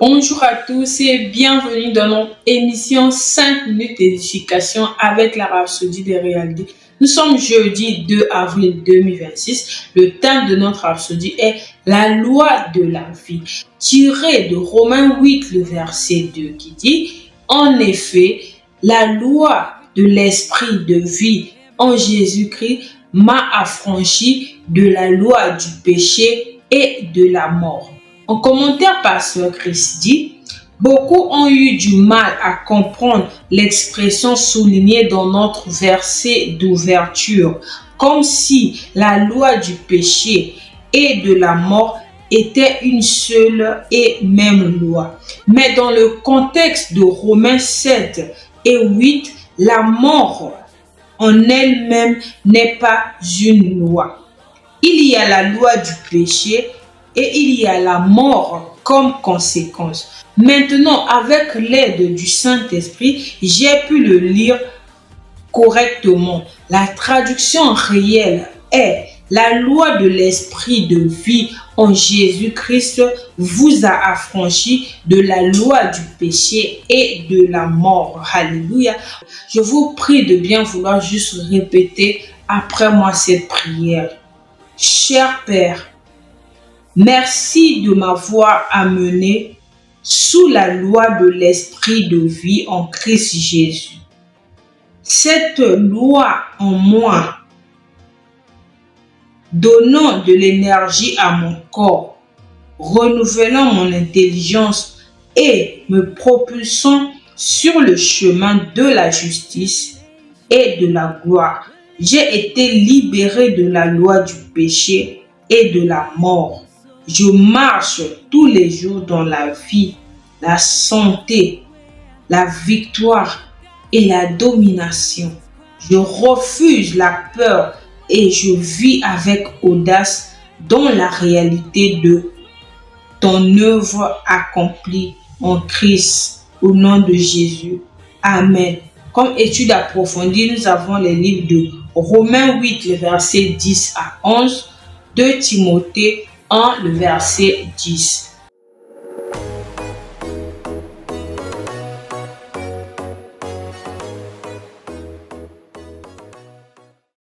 Bonjour à tous et bienvenue dans notre émission 5 minutes d'édification avec la Rhapsodie des réalités. Nous sommes jeudi 2 avril 2026. Le thème de notre Rhapsodie est la loi de la vie, tiré de Romains 8, le verset 2 qui dit « En effet, la loi de l'esprit de vie en Jésus-Christ m'a affranchi de la loi du péché et de la mort. » En commentaire, Pasteur Chris dit « Beaucoup ont eu du mal à comprendre l'expression soulignée dans notre verset d'ouverture, comme si la loi du péché et de la mort était une seule et même loi. Mais dans le contexte de Romains 7 et 8, la mort en elle-même n'est pas une loi. Il y a la loi du péché et il y a la mort comme conséquence. Maintenant, avec l'aide du Saint-Esprit, j'ai pu le lire correctement. La traduction réelle est « La loi de l'esprit de vie en Jésus-Christ vous a affranchi de la loi du péché et de la mort. » Alléluia. Je vous prie de bien vouloir juste répéter après moi cette prière. Cher Père, merci de m'avoir amené sous la loi de l'esprit de vie en Christ Jésus. Cette loi en moi, donnant de l'énergie à mon corps, renouvelant mon intelligence et me propulsant sur le chemin de la justice et de la gloire. J'ai été libéré de la loi du péché et de la mort. Je marche tous les jours dans la vie, la santé, la victoire et la domination. Je refuse la peur et je vis avec audace dans la réalité de ton œuvre accomplie en Christ. Au nom de Jésus. Amen. Comme étude approfondie, nous avons les livres de Romains 8, le verset 10 à 11, de Timothée 1, le verset 10.